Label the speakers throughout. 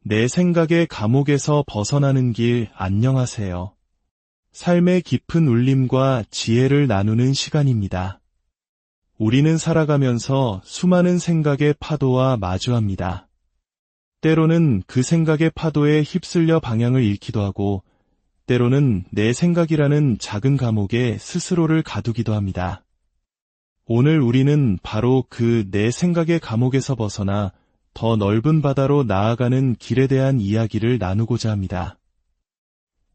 Speaker 1: 내 생각의 감옥에서 벗어나는 길 안녕하세요. 삶의 깊은 울림과 지혜를 나누는 시간입니다. 우리는 살아가면서 수많은 생각의 파도와 마주합니다. 때로는 그 생각의 파도에 휩쓸려 방향을 잃기도 하고, 때로는 내 생각이라는 작은 감옥에 스스로를 가두기도 합니다. 오늘 우리는 바로 그 내 생각의 감옥에서 벗어나 더 넓은 바다로 나아가는 길에 대한 이야기를 나누고자 합니다.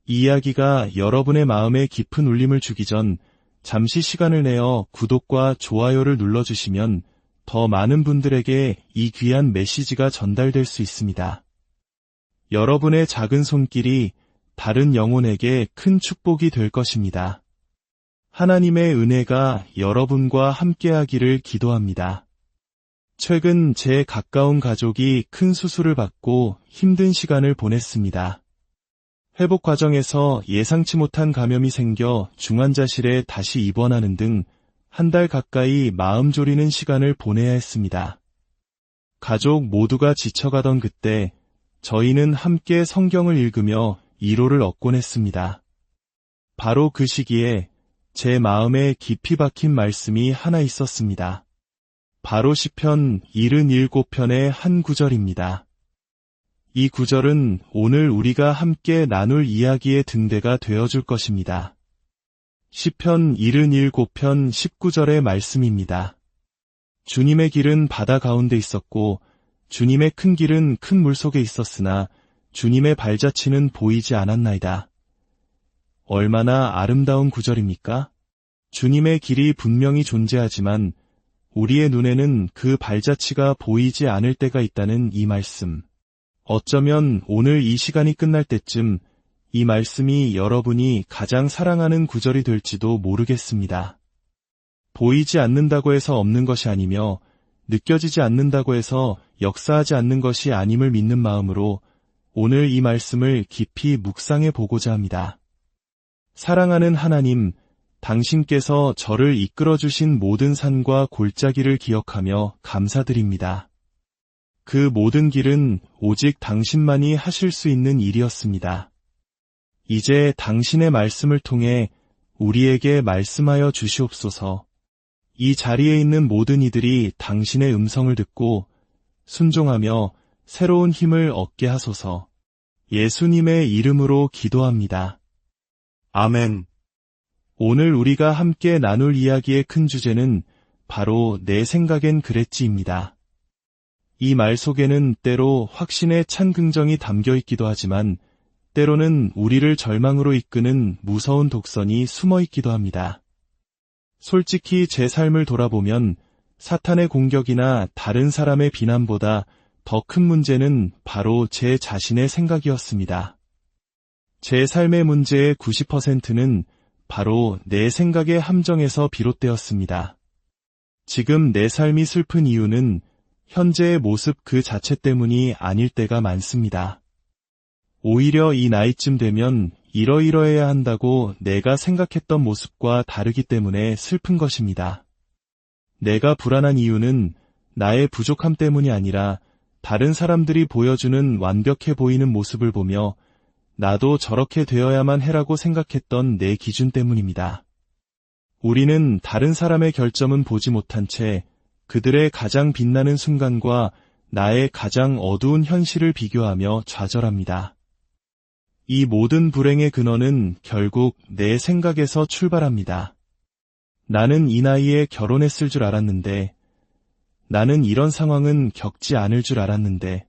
Speaker 1: 이 이야기가 여러분의 마음에 깊은 울림을 주기 전 잠시 시간을 내어 구독과 좋아요를 눌러주시면 더 많은 분들에게 이 귀한 메시지가 전달될 수 있습니다. 여러분의 작은 손길이 다른 영혼에게 큰 축복이 될 것입니다. 하나님의 은혜가 여러분과 함께하기를 기도합니다. 최근 제 가까운 가족이 큰 수술을 받고 힘든 시간을 보냈습니다. 회복 과정에서 예상치 못한 감염이 생겨 중환자실에 다시 입원하는 등 한 달 가까이 마음 졸이는 시간을 보내야 했습니다. 가족 모두가 지쳐가던 그때 저희는 함께 성경을 읽으며 위로를 얻곤 했습니다. 바로 그 시기에 제 마음에 깊이 박힌 말씀이 하나 있었습니다. 바로 시편 77편의 한 구절입니다. 이 구절은 오늘 우리가 함께 나눌 이야기의 등대가 되어줄 것입니다. 시편 77편 19절의 말씀입니다. 주님의 길은 바다 가운데 있었고 주님의 큰 길은 큰 물속에 있었으나 주님의 발자취는 보이지 않았나이다. 얼마나 아름다운 구절입니까? 주님의 길이 분명히 존재하지만 우리의 눈에는 그 발자취가 보이지 않을 때가 있다는 이 말씀. 어쩌면 오늘 이 시간이 끝날 때쯤 이 말씀이 여러분이 가장 사랑하는 구절이 될지도 모르겠습니다. 보이지 않는다고 해서 없는 것이 아니며 느껴지지 않는다고 해서 역사하지 않는 것이 아님을 믿는 마음으로 오늘 이 말씀을 깊이 묵상해 보고자 합니다. 사랑하는 하나님, 당신께서 저를 이끌어주신 모든 산과 골짜기를 기억하며 감사드립니다. 그 모든 길은 오직 당신만이 하실 수 있는 일이었습니다. 이제 당신의 말씀을 통해 우리에게 말씀하여 주시옵소서. 이 자리에 있는 모든 이들이 당신의 음성을 듣고 순종하며 새로운 힘을 얻게 하소서. 예수님의 이름으로 기도합니다. 아멘. 오늘 우리가 함께 나눌 이야기의 큰 주제는 바로 내 생각엔 그랬지입니다. 이 말 속에는 때로 확신의 찬 긍정이 담겨 있기도 하지만 때로는 우리를 절망으로 이끄는 무서운 독선이 숨어 있기도 합니다. 솔직히 제 삶을 돌아보면 사탄의 공격이나 다른 사람의 비난보다 더 큰 문제는 바로 제 자신의 생각이었습니다. 제 삶의 문제의 90%는 바로 내 생각의 함정에서 비롯되었습니다. 지금 내 삶이 슬픈 이유는 현재의 모습 그 자체 때문이 아닐 때가 많습니다. 오히려 이 나이쯤 되면 이러이러해야 한다고 내가 생각했던 모습과 다르기 때문에 슬픈 것입니다. 내가 불안한 이유는 나의 부족함 때문이 아니라 다른 사람들이 보여주는 완벽해 보이는 모습을 보며 나도 저렇게 되어야만 해라고 생각했던 내 기준 때문입니다. 우리는 다른 사람의 결점은 보지 못한 채 그들의 가장 빛나는 순간과 나의 가장 어두운 현실을 비교하며 좌절합니다. 이 모든 불행의 근원은 결국 내 생각에서 출발합니다. 나는 이 나이에 결혼했을 줄 알았는데, 나는 이런 상황은 겪지 않을 줄 알았는데,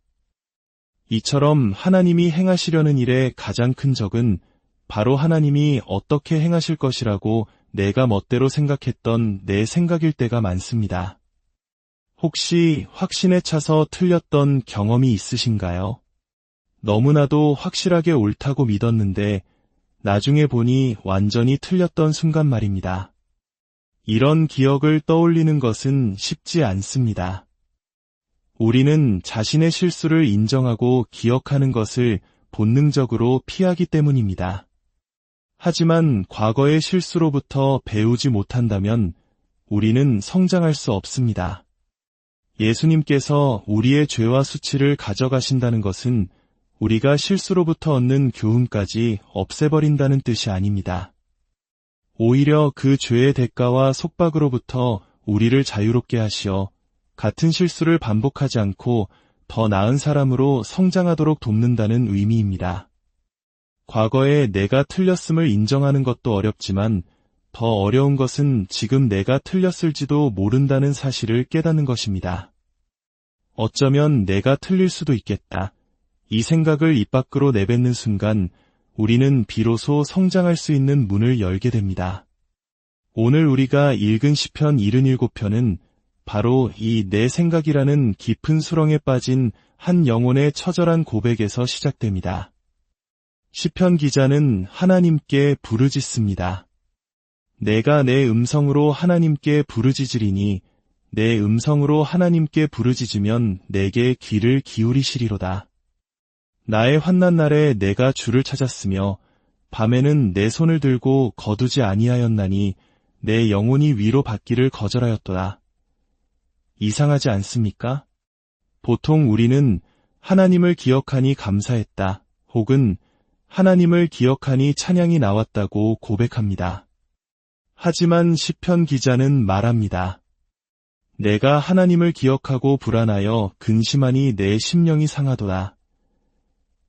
Speaker 1: 이처럼 하나님이 행하시려는 일의 가장 큰 적은 바로 하나님이 어떻게 행하실 것이라고 내가 멋대로 생각했던 내 생각일 때가 많습니다. 혹시 확신에 차서 틀렸던 경험이 있으신가요? 너무나도 확실하게 옳다고 믿었는데 나중에 보니 완전히 틀렸던 순간 말입니다. 이런 기억을 떠올리는 것은 쉽지 않습니다. 우리는 자신의 실수를 인정하고 기억하는 것을 본능적으로 피하기 때문입니다. 하지만 과거의 실수로부터 배우지 못한다면 우리는 성장할 수 없습니다. 예수님께서 우리의 죄와 수치를 가져가신다는 것은 우리가 실수로부터 얻는 교훈까지 없애버린다는 뜻이 아닙니다. 오히려 그 죄의 대가와 속박으로부터 우리를 자유롭게 하시어 같은 실수를 반복하지 않고 더 나은 사람으로 성장하도록 돕는다는 의미입니다. 과거에 내가 틀렸음을 인정하는 것도 어렵지만 더 어려운 것은 지금 내가 틀렸을지도 모른다는 사실을 깨닫는 것입니다. 어쩌면 내가 틀릴 수도 있겠다. 이 생각을 입 밖으로 내뱉는 순간 우리는 비로소 성장할 수 있는 문을 열게 됩니다. 오늘 우리가 읽은 시편 77편은 바로 이 내 생각이라는 깊은 수렁에 빠진 한 영혼의 처절한 고백에서 시작됩니다. 시편 기자는 하나님께 부르짖습니다. 내가 내 음성으로 하나님께 부르짖으리니 내 음성으로 하나님께 부르짖으면 내게 귀를 기울이시리로다. 나의 환난 날에 내가 주를 찾았으며 밤에는 내 손을 들고 거두지 아니하였나니 내 영혼이 위로 받기를 거절하였도다. 이상하지 않습니까? 보통 우리는 하나님을 기억하니 감사했다, 혹은 하나님을 기억하니 찬양이 나왔다고 고백합니다. 하지만 시편 기자는 말합니다. 내가 하나님을 기억하고 불안하여 근심하니 내 심령이 상하도다.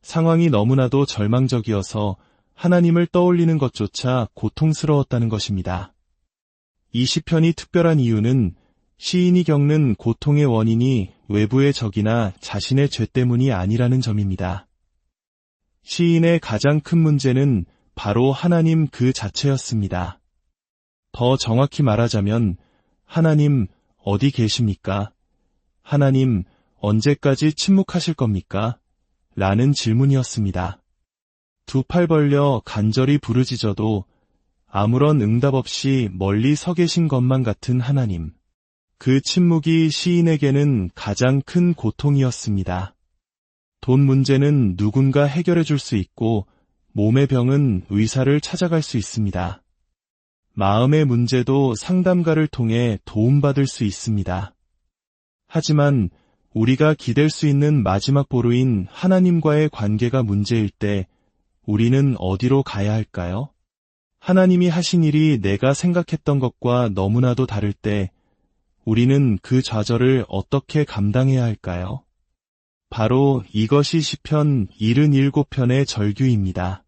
Speaker 1: 상황이 너무나도 절망적이어서 하나님을 떠올리는 것조차 고통스러웠다는 것입니다. 이 시편이 특별한 이유는 시인이 겪는 고통의 원인이 외부의 적이나 자신의 죄 때문이 아니라는 점입니다. 시인의 가장 큰 문제는 바로 하나님 그 자체였습니다. 더 정확히 말하자면 하나님 어디 계십니까? 하나님 언제까지 침묵하실 겁니까? 라는 질문이었습니다. 두 팔 벌려 간절히 부르짖어도 아무런 응답 없이 멀리 서 계신 것만 같은 하나님. 그 침묵이 시인에게는 가장 큰 고통이었습니다. 돈 문제는 누군가 해결해 줄 수 있고 몸의 병은 의사를 찾아갈 수 있습니다. 마음의 문제도 상담가를 통해 도움받을 수 있습니다. 하지만 우리가 기댈 수 있는 마지막 보루인 하나님과의 관계가 문제일 때 우리는 어디로 가야 할까요? 하나님이 하신 일이 내가 생각했던 것과 너무나도 다를 때 우리는 그 좌절을 어떻게 감당해야 할까요? 바로 이것이 시편 77편의 절규입니다.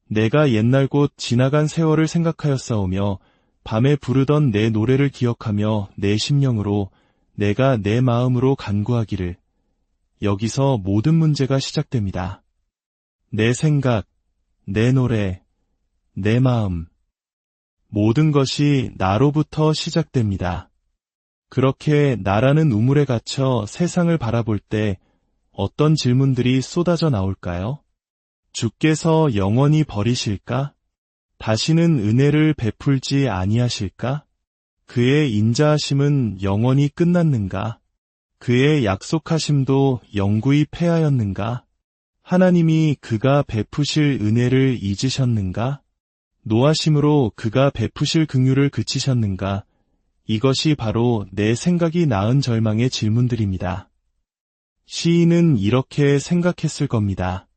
Speaker 1: 내가 옛날 곧 지나간 세월을 생각하였사오며 밤에 부르던 내 노래를 기억하며 내 심령으로 내가 내 마음으로 간구하기를. 여기서 모든 문제가 시작됩니다. 내 생각, 내 노래, 내 마음. 모든 것이 나로부터 시작됩니다. 그렇게 나라는 우물에 갇혀 세상을 바라볼 때 어떤 질문들이 쏟아져 나올까요? 주께서 영원히 버리실까? 다시는 은혜를 베풀지 아니하실까? 그의 인자하심은 영원히 끝났는가? 그의 약속하심도 영구히 패하였는가? 하나님이 그가 베푸실 은혜를 잊으셨는가? 노하심으로 그가 베푸실 긍휼을 그치셨는가? 이것이 바로 내 생각이 낳은 절망의 질문들입니다. 시인은 이렇게 생각했을 겁니다.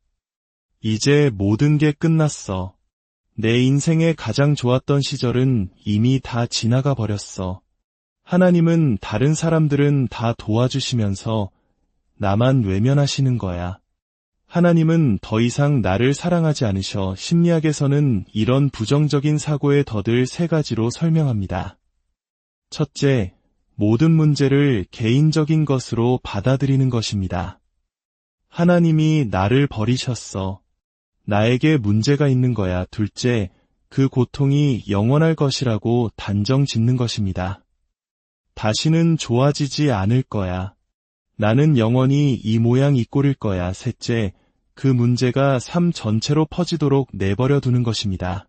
Speaker 1: 이제 모든 게 끝났어. 내 인생의 가장 좋았던 시절은 이미 다 지나가 버렸어. 하나님은 다른 사람들은 다 도와주시면서 나만 외면하시는 거야. 하나님은 더 이상 나를 사랑하지 않으셔. 심리학에서는 이런 부정적인 사고의 덫을 세 가지로 설명합니다. 첫째, 모든 문제를 개인적인 것으로 받아들이는 것입니다. 하나님이 나를 버리셨어. 나에게 문제가 있는 거야. 둘째, 그 고통이 영원할 것이라고 단정 짓는 것입니다. 다시는 좋아지지 않을 거야. 나는 영원히 이 모양 이 꼴일 거야. 셋째, 그 문제가 삶 전체로 퍼지도록 내버려 두는 것입니다.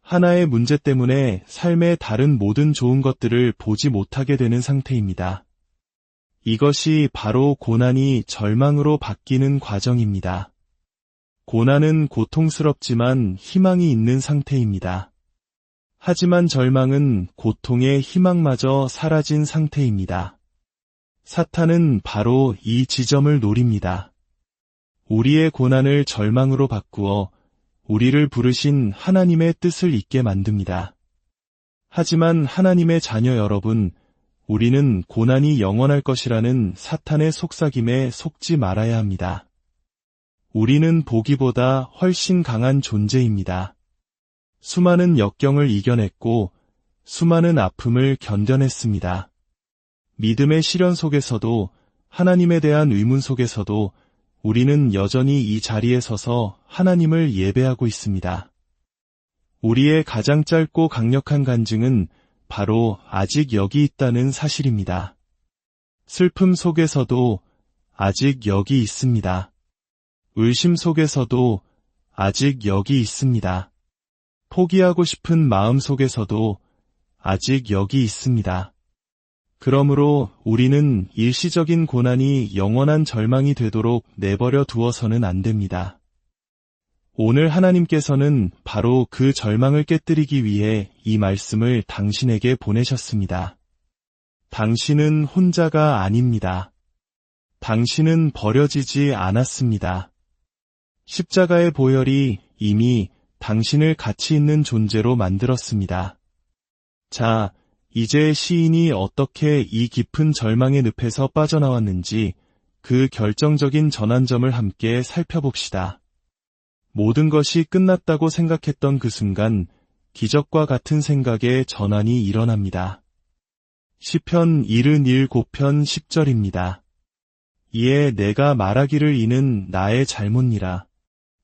Speaker 1: 하나의 문제 때문에 삶의 다른 모든 좋은 것들을 보지 못하게 되는 상태입니다. 이것이 바로 고난이 절망으로 바뀌는 과정입니다. 고난은 고통스럽지만 희망이 있는 상태입니다. 하지만 절망은 고통의 희망마저 사라진 상태입니다. 사탄은 바로 이 지점을 노립니다. 우리의 고난을 절망으로 바꾸어 우리를 부르신 하나님의 뜻을 잊게 만듭니다. 하지만 하나님의 자녀 여러분, 우리는 고난이 영원할 것이라는 사탄의 속삭임에 속지 말아야 합니다. 우리는 보기보다 훨씬 강한 존재입니다. 수많은 역경을 이겨냈고 수많은 아픔을 견뎌냈습니다. 믿음의 시련 속에서도 하나님에 대한 의문 속에서도 우리는 여전히 이 자리에 서서 하나님을 예배하고 있습니다. 우리의 가장 짧고 강력한 간증은 바로 아직 여기 있다는 사실입니다. 슬픔 속에서도 아직 여기 있습니다. 의심 속에서도 아직 여기 있습니다. 포기하고 싶은 마음 속에서도 아직 여기 있습니다. 그러므로 우리는 일시적인 고난이 영원한 절망이 되도록 내버려 두어서는 안 됩니다. 오늘 하나님께서는 바로 그 절망을 깨뜨리기 위해 이 말씀을 당신에게 보내셨습니다. 당신은 혼자가 아닙니다. 당신은 버려지지 않았습니다. 십자가의 보혈이 이미 당신을 가치 있는 존재로 만들었습니다. 자, 이제 시인이 어떻게 이 깊은 절망의 늪에서 빠져나왔는지 그 결정적인 전환점을 함께 살펴봅시다. 모든 것이 끝났다고 생각했던 그 순간 기적과 같은 생각의 전환이 일어납니다. 시편 77편 10절입니다. 이에 내가 말하기를 이는 나의 잘못이라.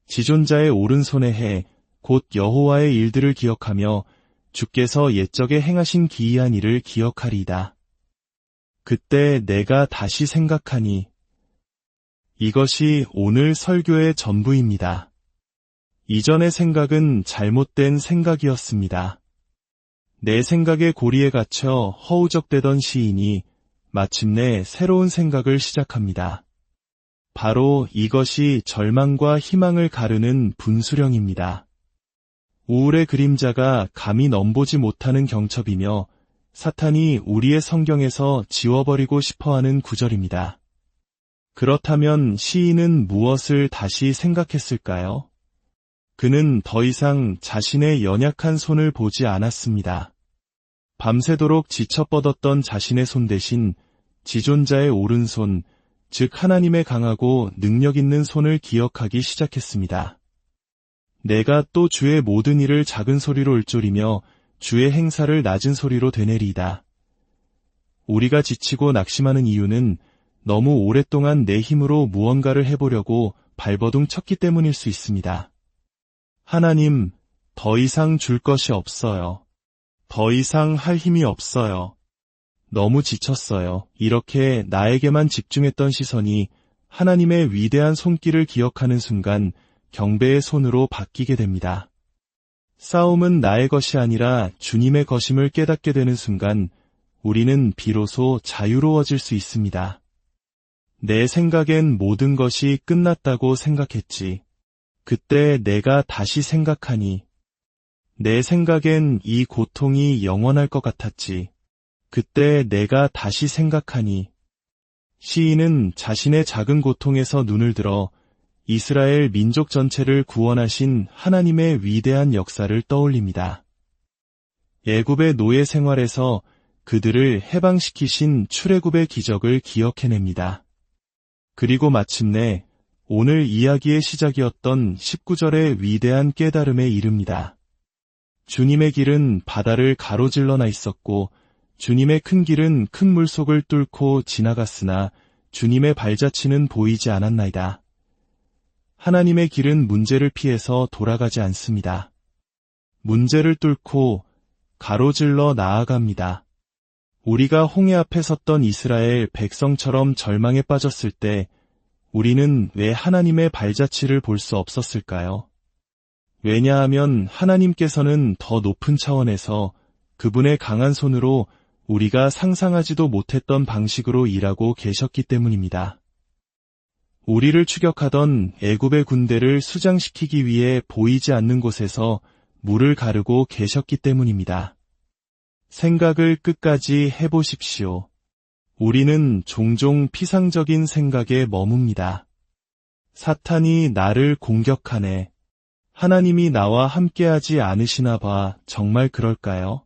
Speaker 1: 지존자의 오른손에 해 곧 여호와의 일들을 기억하며 주께서 옛적에 행하신 기이한 일을 기억하리이다. 그때 내가 다시 생각하니 이것이 오늘 설교의 전부입니다. 이전의 생각은 잘못된 생각이었습니다. 내 생각의 고리에 갇혀 허우적대던 시인이 마침내 새로운 생각을 시작합니다. 바로 이것이 절망과 희망을 가르는 분수령입니다. 우울의 그림자가 감히 넘보지 못하는 경첩이며 사탄이 우리의 성경에서 지워버리고 싶어하는 구절입니다. 그렇다면 시인은 무엇을 다시 생각했을까요? 그는 더 이상 자신의 연약한 손을 보지 않았습니다. 밤새도록 지쳐 뻗었던 자신의 손 대신 지존자의 오른손, 즉 하나님의 강하고 능력 있는 손을 기억하기 시작했습니다. 내가 또 주의 모든 일을 작은 소리로 읊조리며 주의 행사를 낮은 소리로 되뇌리이다. 우리가 지치고 낙심하는 이유는 너무 오랫동안 내 힘으로 무언가를 해보려고 발버둥 쳤기 때문일 수 있습니다. 하나님, 더 이상 줄 것이 없어요. 더 이상 할 힘이 없어요. 너무 지쳤어요. 이렇게 나에게만 집중했던 시선이 하나님의 위대한 손길을 기억하는 순간 경배의 손으로 바뀌게 됩니다. 싸움은 나의 것이 아니라 주님의 것임을 깨닫게 되는 순간 우리는 비로소 자유로워질 수 있습니다. 내 생각엔 모든 것이 끝났다고 생각했지. 그때 내가 다시 생각하니 내 생각엔 이 고통이 영원할 것 같았지. 그때 내가 다시 생각하니 시인은 자신의 작은 고통에서 눈을 들어 이스라엘 민족 전체를 구원하신 하나님의 위대한 역사를 떠올립니다. 애굽의 노예 생활에서 그들을 해방시키신 출애굽의 기적을 기억해냅니다. 그리고 마침내 오늘 이야기의 시작이었던 19절의 위대한 깨달음에 이릅니다. 주님의 길은 바다를 가로질러나 있었고 주님의 큰 길은 큰 물속을 뚫고 지나갔으나 주님의 발자취는 보이지 않았나이다. 하나님의 길은 문제를 피해서 돌아가지 않습니다. 문제를 뚫고 가로질러 나아갑니다. 우리가 홍해 앞에 섰던 이스라엘 백성처럼 절망에 빠졌을 때 우리는 왜 하나님의 발자취를 볼 수 없었을까요? 왜냐하면 하나님께서는 더 높은 차원에서 그분의 강한 손으로 우리가 상상하지도 못했던 방식으로 일하고 계셨기 때문입니다. 우리를 추격하던 애굽의 군대를 수장시키기 위해 보이지 않는 곳에서 물을 가르고 계셨기 때문입니다. 생각을 끝까지 해보십시오. 우리는 종종 피상적인 생각에 머뭅니다. 사탄이 나를 공격하네. 하나님이 나와 함께하지 않으시나 봐. 정말 그럴까요?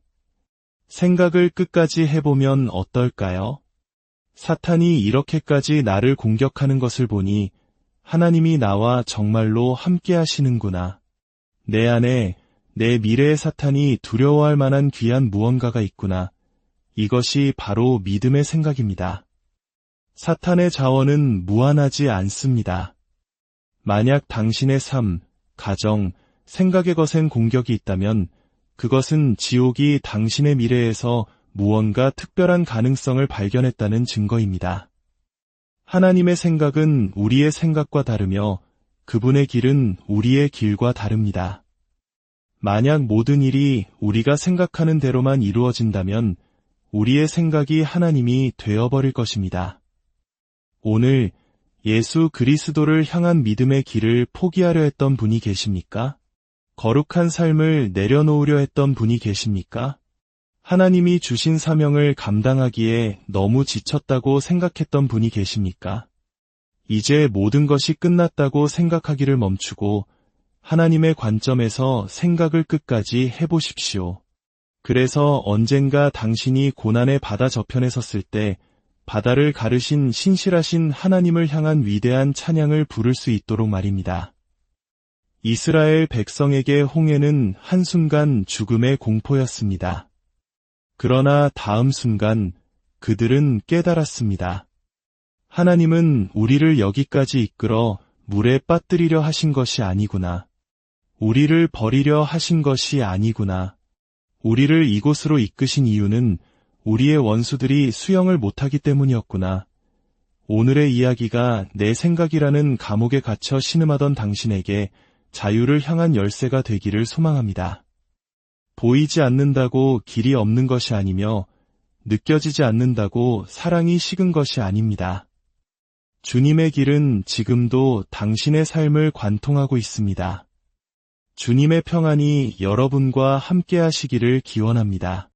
Speaker 1: 생각을 끝까지 해보면 어떨까요? 사탄이 이렇게까지 나를 공격하는 것을 보니 하나님이 나와 정말로 함께하시는구나. 내 안에 내 미래의 사탄이 두려워할 만한 귀한 무언가가 있구나. 이것이 바로 믿음의 생각입니다. 사탄의 자원은 무한하지 않습니다. 만약 당신의 삶, 가정, 생각에 거센 공격이 있다면 그것은 지옥이 당신의 미래에서 무언가 특별한 가능성을 발견했다는 증거입니다. 하나님의 생각은 우리의 생각과 다르며 그분의 길은 우리의 길과 다릅니다. 만약 모든 일이 우리가 생각하는 대로만 이루어진다면 우리의 생각이 하나님이 되어버릴 것입니다. 오늘 예수 그리스도를 향한 믿음의 길을 포기하려 했던 분이 계십니까? 거룩한 삶을 내려놓으려 했던 분이 계십니까? 하나님이 주신 사명을 감당하기에 너무 지쳤다고 생각했던 분이 계십니까? 이제 모든 것이 끝났다고 생각하기를 멈추고 하나님의 관점에서 생각을 끝까지 해보십시오. 그래서 언젠가 당신이 고난의 바다 저편에 섰을 때 바다를 가르신 신실하신 하나님을 향한 위대한 찬양을 부를 수 있도록 말입니다. 이스라엘 백성에게 홍해는 한순간 죽음의 공포였습니다. 그러나 다음 순간 그들은 깨달았습니다. 하나님은 우리를 여기까지 이끌어 물에 빠뜨리려 하신 것이 아니구나. 우리를 버리려 하신 것이 아니구나. 우리를 이곳으로 이끄신 이유는 우리의 원수들이 수영을 못하기 때문이었구나. 오늘의 이야기가 내 생각이라는 감옥에 갇혀 신음하던 당신에게 자유를 향한 열쇠가 되기를 소망합니다. 보이지 않는다고 길이 없는 것이 아니며 느껴지지 않는다고 사랑이 식은 것이 아닙니다. 주님의 길은 지금도 당신의 삶을 관통하고 있습니다. 주님의 평안이 여러분과 함께 하시기를 기원합니다.